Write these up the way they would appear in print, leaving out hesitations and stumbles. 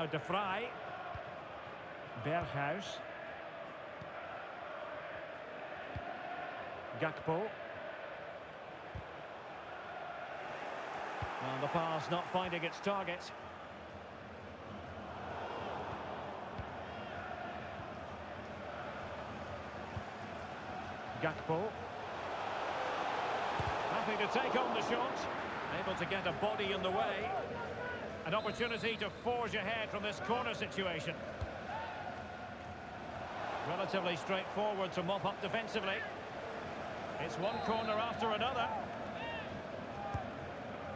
Now De Vrij. Berghuis. Gakpo. Well, the pass not finding its target. Gakpo. Happy to take on the shot. Able to get a body in the way. An opportunity to forge ahead from this corner situation. Relatively straightforward to mop up defensively. It's one corner after another.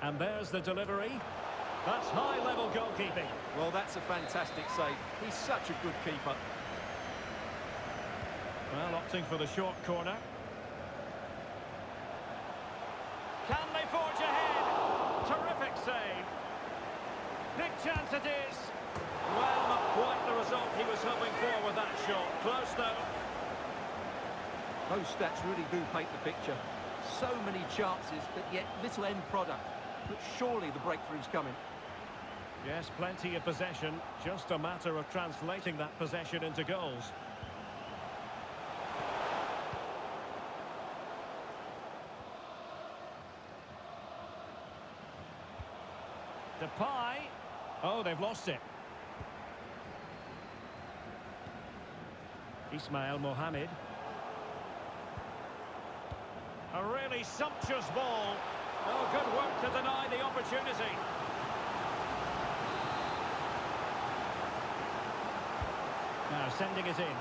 And there's the delivery. That's high-level goalkeeping. Well, that's a fantastic save. He's such a good keeper. Well, opting for the short corner. Can they forge ahead? Terrific save. Big chance it is. Well, not quite the result he was hoping for with that shot. Close, though. Those stats really do paint the picture. So many chances, but yet little end product. But surely the breakthrough's coming. Yes, plenty of possession. Just a matter of translating that possession into goals. Depay. Oh, they've lost it. Ismail Mohamed. A really sumptuous ball. Oh, good work to deny the opportunity. Now sending it in.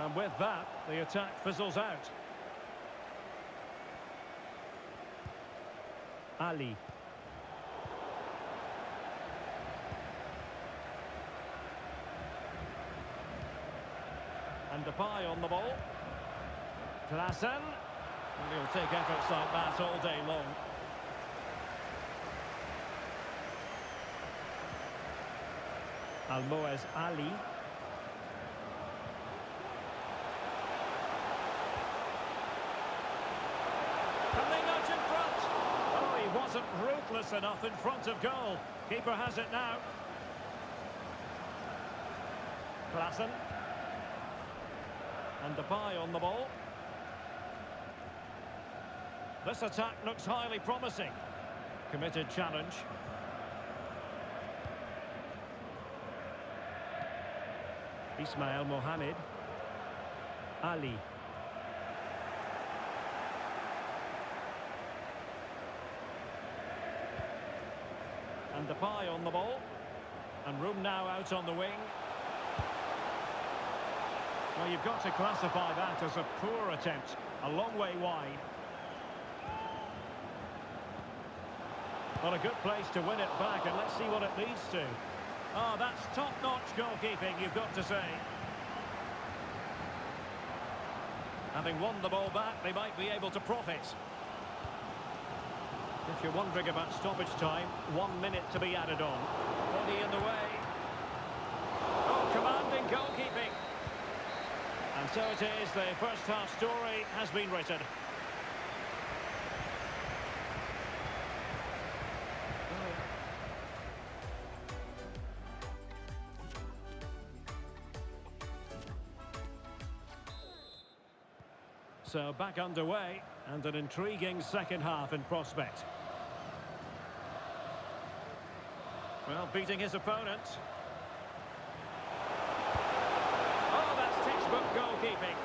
And with that, the attack fizzles out. Ali. And Depay on the ball. Klaassen. And he'll take efforts like that all day long. Almoez Ali. Can they nudge in front? Oh, he wasn't ruthless enough in front of goal. Keeper has it now. Klaassen. And Depay on the ball. This attack looks highly promising. Committed challenge. Ismail Mohamed. Ali. And Depay on the ball. And room now out on the wing. Well, you've got to classify that as a poor attempt. A long way wide. Well, a good place to win it back, and let's see what it leads to. Oh, that's top-notch goalkeeping, you've got to say. Having won the ball back, they might be able to profit. If you're wondering about stoppage time, 1 minute to be added on. Body in the way. Oh, commanding goalkeeping. And so it is, the first half story has been written. So back underway, and an intriguing second half in prospect. Well, beating his opponent. Oh, that's textbook goalkeeping.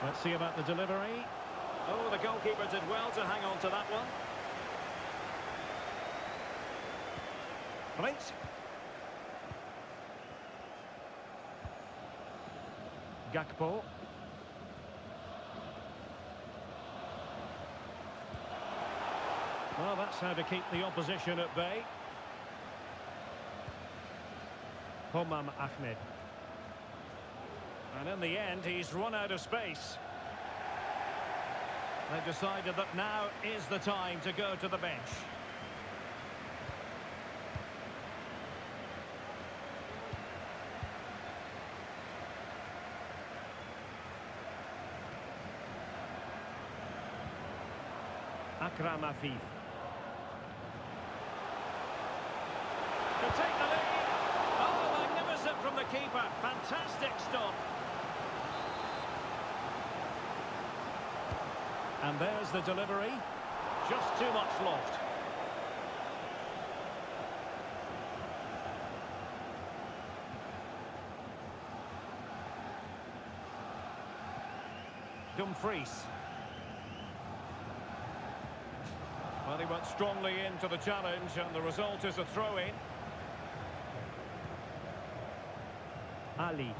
Let's see about the delivery. Oh, the goalkeeper did well to hang on to that one. Blitz. Gakpo. Well, that's how to keep the opposition at bay. Homam Ahmed. And in the end, he's run out of space. They've decided that now is the time to go to the bench. Akram Afif. To take the lead. Oh, magnificent from the keeper. Fantastic stop. And there's the delivery. Just too much loft. Dumfries. Well, he went strongly into the challenge, and the result is a throw-in. Ali.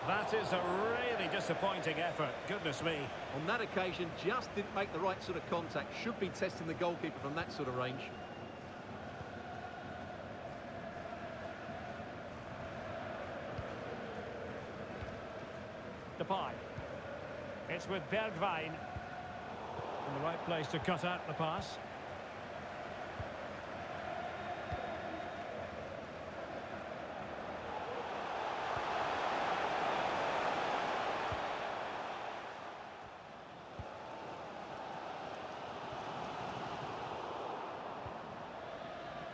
That is a really disappointing effort. Goodness me. On that occasion, just didn't make the right sort of contact. Should be testing the goalkeeper from that sort of range. Depay. It's with Bergwijn. In the right place to cut out the pass.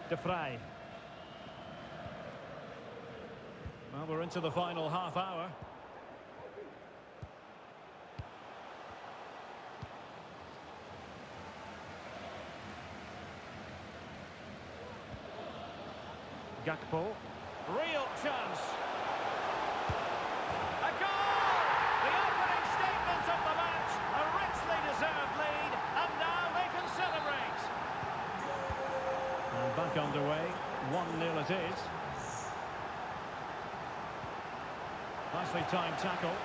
De Vrij. Well, we're into the final half hour. Gakpo. Real chance. A goal! The opening statement of the match. A richly deserved lead. And now they can celebrate. And back underway. 1-0 it is. Nicely timed tackle.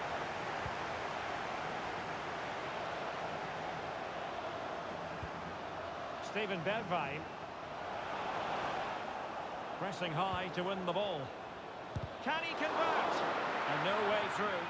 Steven Bergwijn. Pressing high to win the ball. Can he convert? And no way through.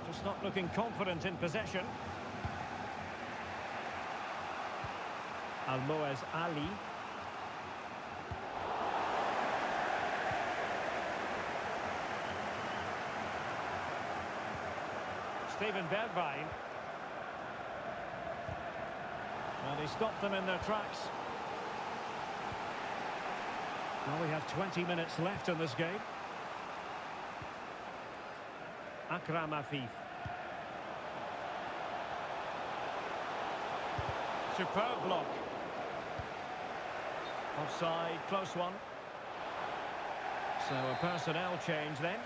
Just not looking confident in possession. Almoez Ali. Steven Bergwijn. Well, he stopped them in their tracks. Well, we have 20 minutes left in this game. Akram Afif. Superb block. Offside, close one. So a personnel change then.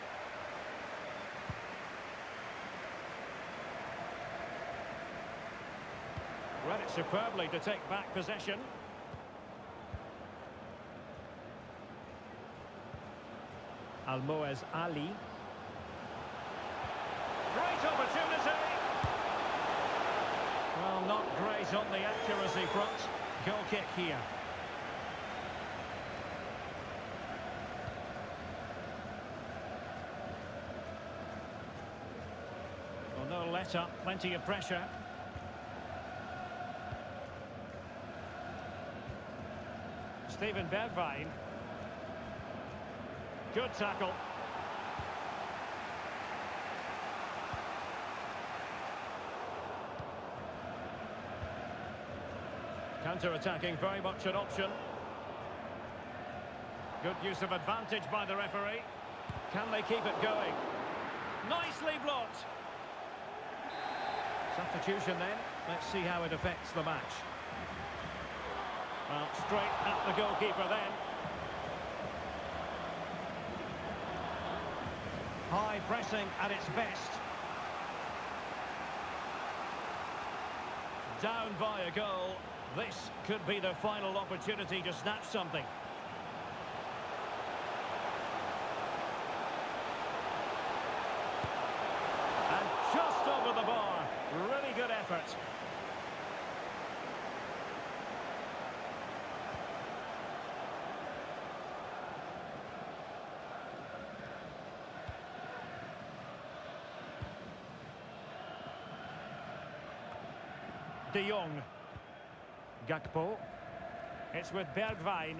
Read it superbly to take back possession. Almoez Ali. Great opportunity. Well, not great on the accuracy front. Goal kick here. Well, no let up, plenty of pressure. Steven Bergwijn. Good tackle. Counter-attacking, very much an option. Good use of advantage by the referee. Can they keep it going? Nicely blocked. Substitution then. Let's see how it affects the match. Well, straight at the goalkeeper then. High pressing at its best. down by a goal. This could be the final opportunity to snatch something. And just over the bar. Really good effort. De Jong. Gakpo. It's with Bergwijn.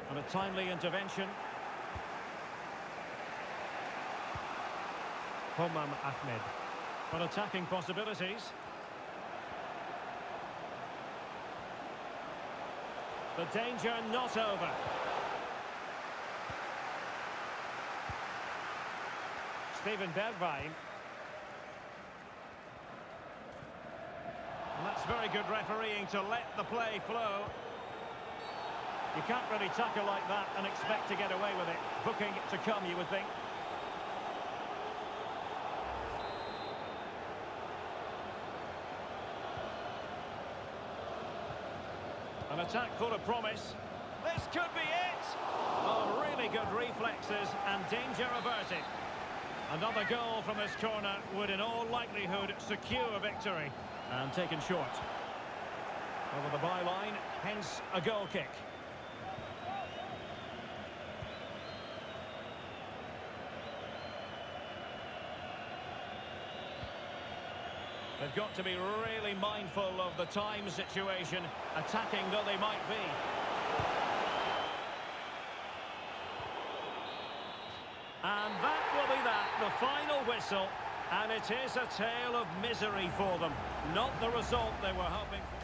And a timely intervention. Homam Ahmed. For attacking possibilities. The danger not over. Steven Bergwijn. And that's very good refereeing to let the play flow. You can't really tackle like that and expect to get away with it. Booking to come, you would think. An attack full of promise. This could be it! Oh, really good reflexes and danger averted. Another goal from this corner would in all likelihood secure a victory. And taken short. Over the byline, hence a goal kick. They've got to be really mindful of the time situation, attacking though they might be. And that will be that, the final whistle. And it is a tale of misery for them. Not the result they were hoping for.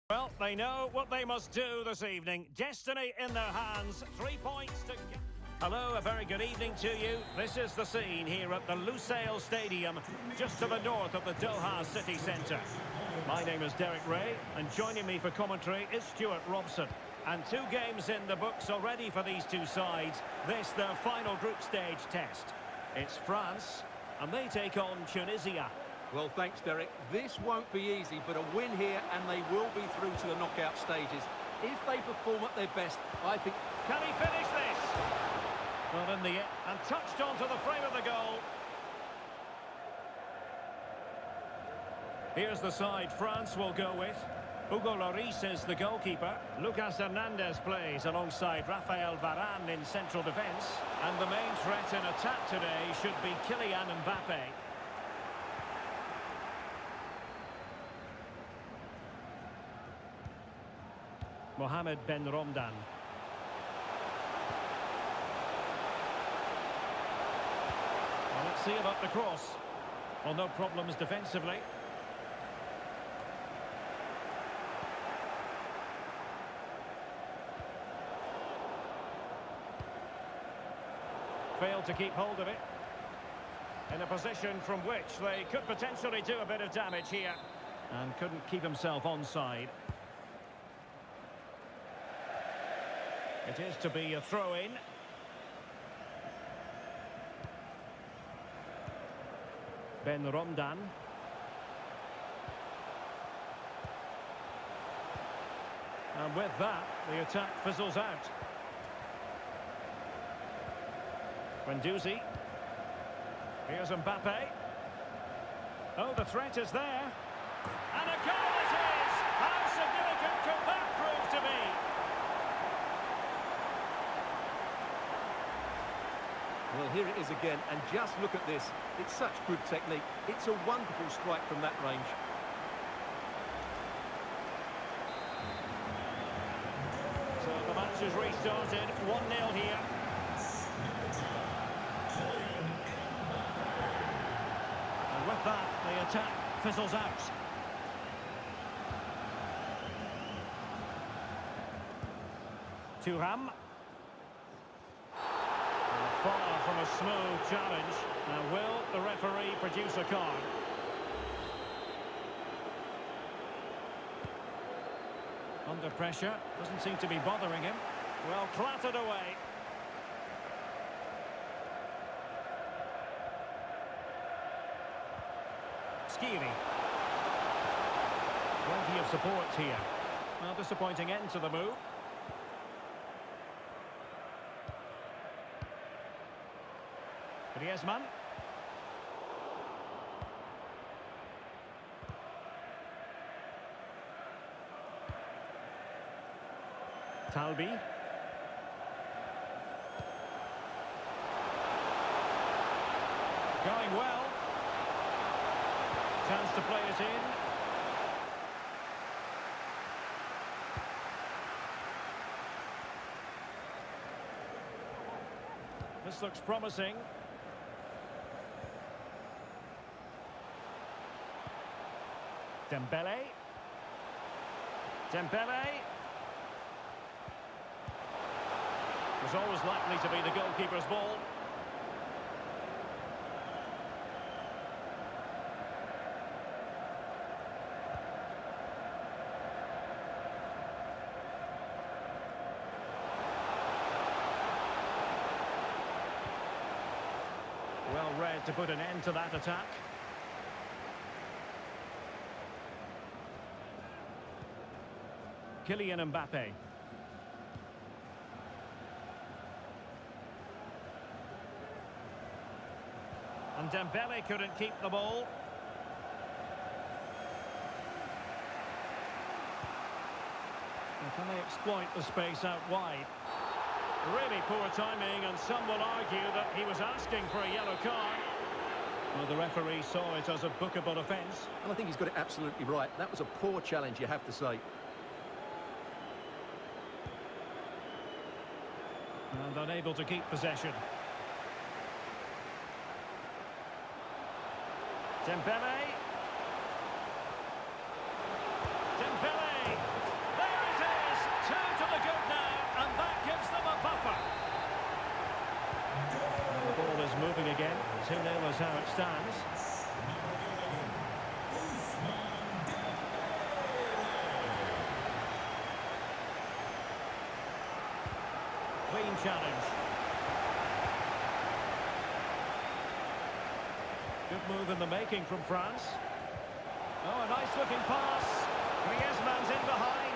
Well, they know what they must do this evening. Destiny in their hands. 3 points to get. Hello, a very good evening to you. This is the scene here at the Lusail Stadium, just to the north of the Doha city centre. My name is Derek Ray, and joining me for commentary is Stuart Robson. And 2 games in the books already for these two sides. This, their final group stage test. It's France, and they take on Tunisia. Well, thanks, Derek. This won't be easy, but a win here and they will be through to the knockout stages. If they perform at their best, I think... Can he finish this? Not in the end, and touched onto the frame of the goal. Here's the side France will go with. Hugo Lloris is the goalkeeper. Lucas Hernandez plays alongside Rafael Varane in central defence. And the main threat in attack today should be Kylian Mbappe. Mohamed Ben Romdan. Well, let's see about the cross. Well, no problems defensively. Failed to keep hold of it. In a position from which they could potentially do a bit of damage here. And couldn't keep himself onside. It is to be a throw-in. Ben Romdan. And with that, the attack fizzles out. Guendouzi. Here's Mbappe. Oh, the threat is there. And a goal it is! How significant could that prove to be? Well, here it is again, and just look at this. It's such good technique. It's a wonderful strike from that range. is restarted. 1-0 here. And with that, the attack fizzles out. Thuram. Far from a smooth challenge. Now will the referee produce a card? Under pressure, doesn't seem to be bothering him. Well, clattered away. Skiri. Plenty of support here. Well, disappointing end to the move. Griezmann. Talbi. Going well. Chance to play it in. This looks promising. Dembele. Was always likely to be the goalkeeper's ball. Well read to put an end to that attack. Kylian Mbappe. And Dembele couldn't keep the ball. And can they exploit the space out wide? Really poor timing, and some will argue that he was asking for a yellow card. Well, the referee saw it as a bookable offence. And I think he's got it absolutely right. That was a poor challenge, you have to say. And unable to keep possession. Dembele. There it is! 2 to the good now, and that gives them a buffer. And the ball is moving again. 2-0 is how it stands. Clean challenge. Good move in the making from France. Oh, a nice-looking pass. Griezmann's in behind.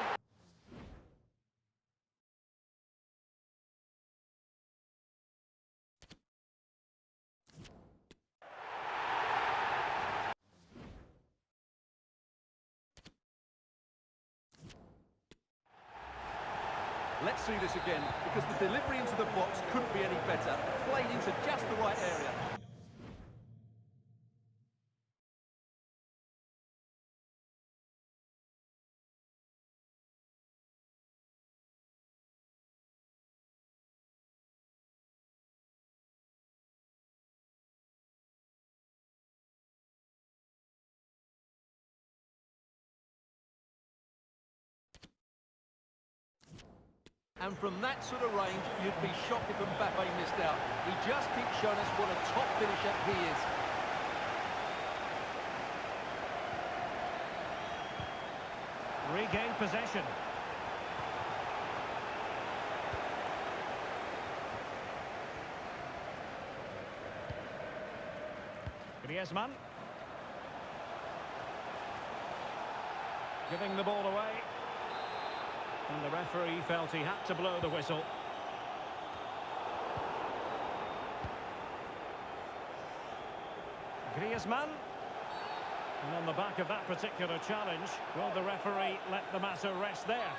Let's see this again, because the delivery into the box couldn't be any better. Played into just the right area. And from that sort of range, you'd be shocked if Mbappe missed out. He just keeps showing us what a top finisher he is. Regained possession. Griezmann. Giving the ball away. And the referee felt he had to blow the whistle. Griezmann. And on the back of that particular challenge, will the referee let the matter rest there?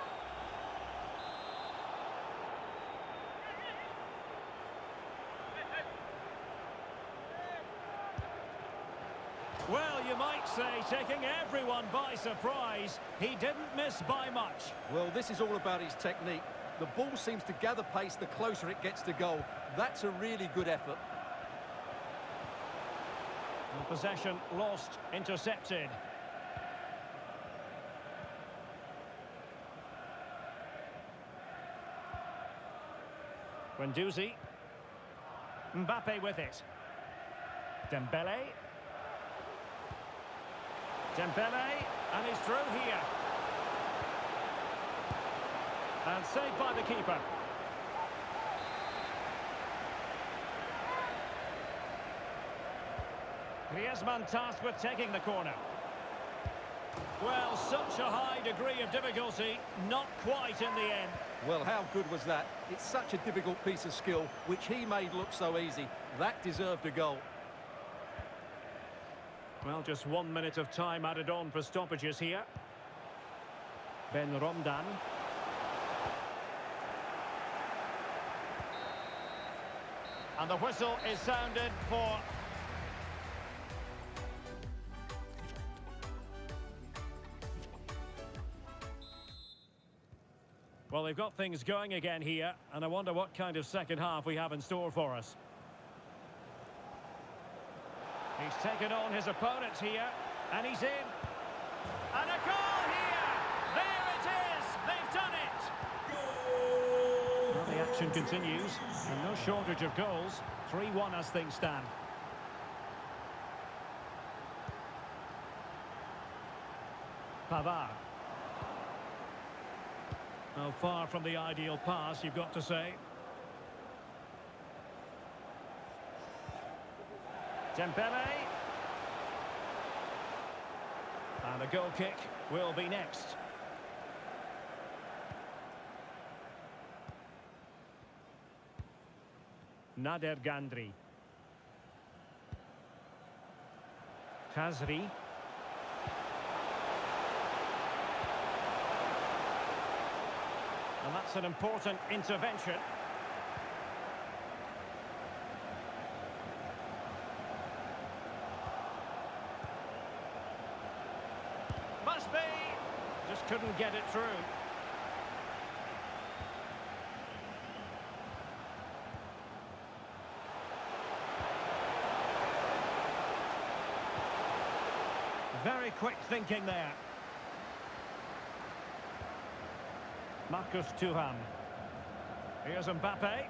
Well, you might say taking everyone by surprise. He didn't miss by much. Well, this is all about his technique. The ball seems to gather pace the closer it gets to goal. That's a really good effort. And possession lost, intercepted. Guendouzi. Mbappe with it. Dembele. Dembele, and he's through here. And saved by the keeper. Griezmann tasked with taking the corner. Well, such a high degree of difficulty, not quite in the end. Well, how good was that? It's such a difficult piece of skill, which he made look so easy. That deserved a goal. Well, just 1 minute of time added on for stoppages here. Ben Romdan. And the whistle is sounded for... Well, they've got things going again here, and I wonder what kind of second half we have in store for us. He's taken on his opponents here, and he's in. And a goal here! There it is! They've done it! Goal! Well, the action continues, and no shortage of goals. 3-1 as things stand. Pavard. Well, far from the ideal pass, you've got to say. Dembele. And a goal kick will be next. Nader Gandri. Khazri. And that's an important intervention. Must be. Just couldn't get it through. Very quick thinking there. Marcus Thuram. Here's Mbappe.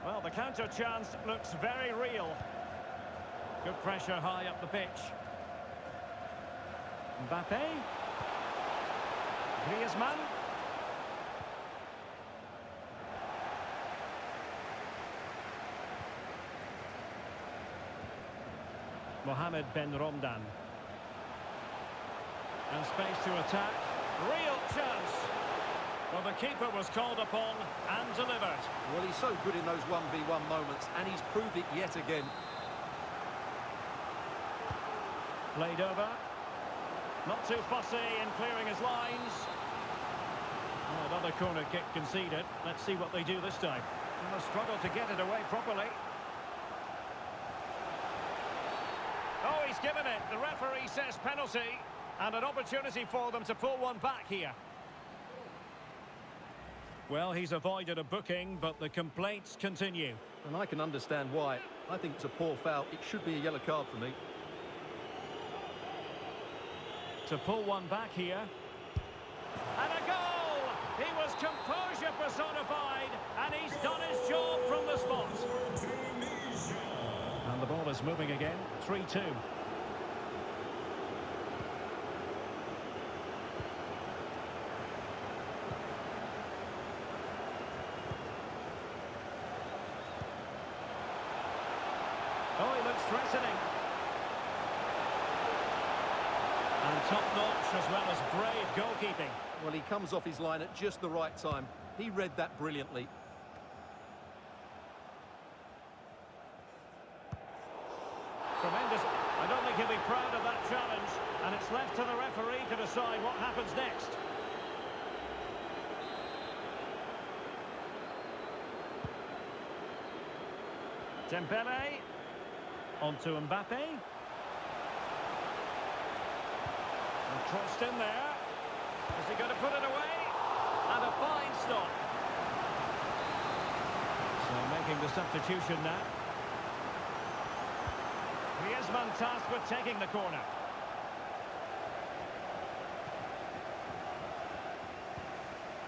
Well, the counter chance looks very real. Good pressure high up the pitch. Mbappe. Griezmann. Mohamed Ben Romdan. And space to attack. Real chance. Well, the keeper was called upon and delivered. Well, he's so good in those 1v1 moments, and he's proved it yet again. Played over. Not too fussy in clearing his lines. Oh, another corner kick conceded. Let's see what they do this time. And they'll struggle to get it away properly. Oh, he's given it. The referee says penalty. And an opportunity for them to pull one back here. Well, he's avoided a booking, but the complaints continue. And I can understand why. I think it's a poor foul. It should be a yellow card for me. To pull one back here. And a goal! He was composure personified, and he's done his job from the spot. And the ball is moving again. 3-2. Oh, he looks threatening. And top-notch as well as brave goalkeeping. Well, he comes off his line at just the right time. He read that brilliantly. Tremendous. I don't think he'll be proud of that challenge. And it's left to the referee to decide what happens next. Dembele. On to Mbappe. And crossed in there. Is he going to put it away? And a fine stop. They're making the substitution now. Griezmann tasked with taking the corner.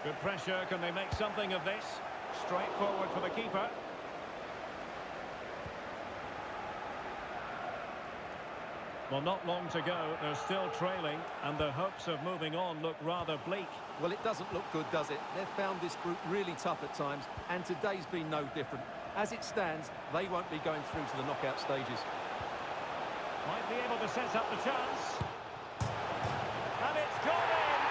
Good pressure. Can they make something of this? Straightforward for the keeper. Well, not long to go. They're still trailing, and their hopes of moving on look rather bleak. Well, it doesn't look good, does it? They've found this group really tough at times, and today's been no different. As it stands, they won't be going through to the knockout stages. Might be able to set up the chance. And it's gone in!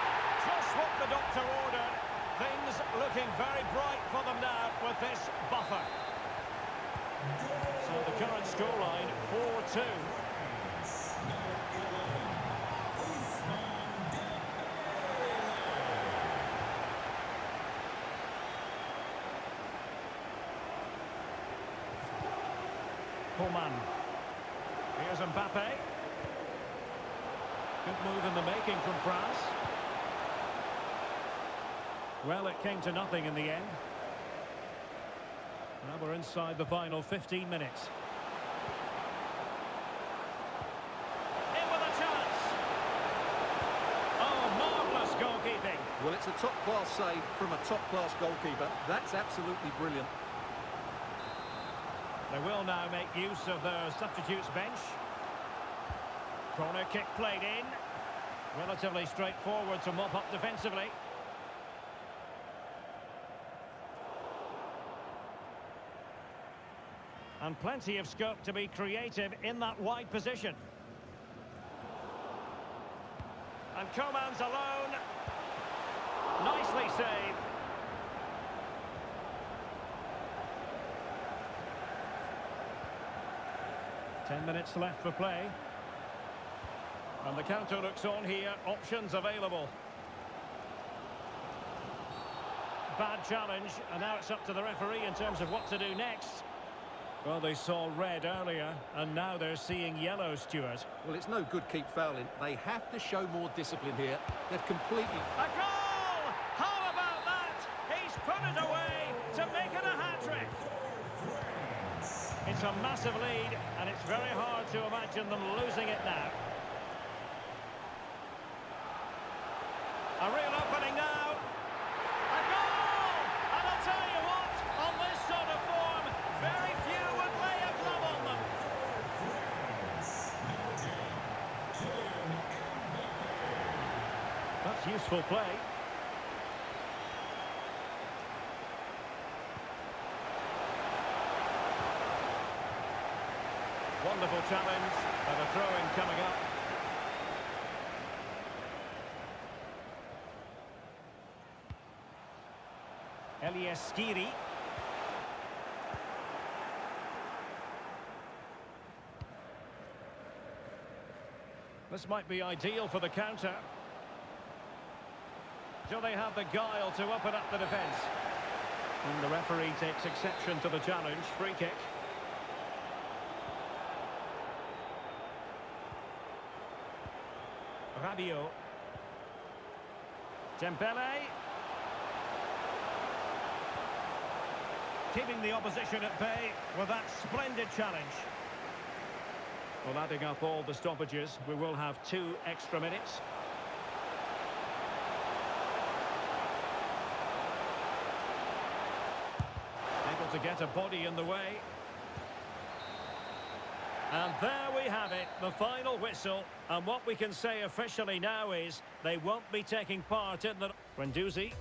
Just what the doctor ordered. Things looking very bright for them now with this buffer. So the current scoreline, 4-2. Coman. Here's Mbappe. Good move in the making from France. Well, it came to nothing in the end. Now we're inside the final 15 minutes. In with a chance. Oh, marvellous goalkeeping. Well, it's a top-class save from a top-class goalkeeper. That's absolutely brilliant. They will now make use of their substitutes bench. Corner kick played in. Relatively straightforward to mop up defensively. And plenty of scope to be creative in that wide position. And Coman's alone. Nicely saved. Ten minutes left for play. And the counter looks on here. Options available. Bad challenge. And now it's up to the referee in terms of what to do next. Well, they saw red earlier, and now they're seeing yellow, Stuart. Well, it's no good keep fouling. They have to show more discipline here. They've completely... A goal! How about that? He's put it away to make it a hat-trick. It's a massive lead, and it's very hard to imagine them losing it now. A real opening now. A goal! And I'll tell you what, on this sort of form, very few would lay a glove on them. That's useful play. Wonderful challenge, and a throw-in coming up. Skiri. This might be ideal for the counter. Do they have the guile to open up the defence? And the referee takes exception to the challenge. Free kick. Rabiot. Dembele. Keeping the opposition at bay with that splendid challenge. Well, adding up all the stoppages, we will have 2 extra minutes. Able to get a body in the way. And there we have it, the final whistle. And what we can say officially now is they won't be taking part in the... Guendouzi.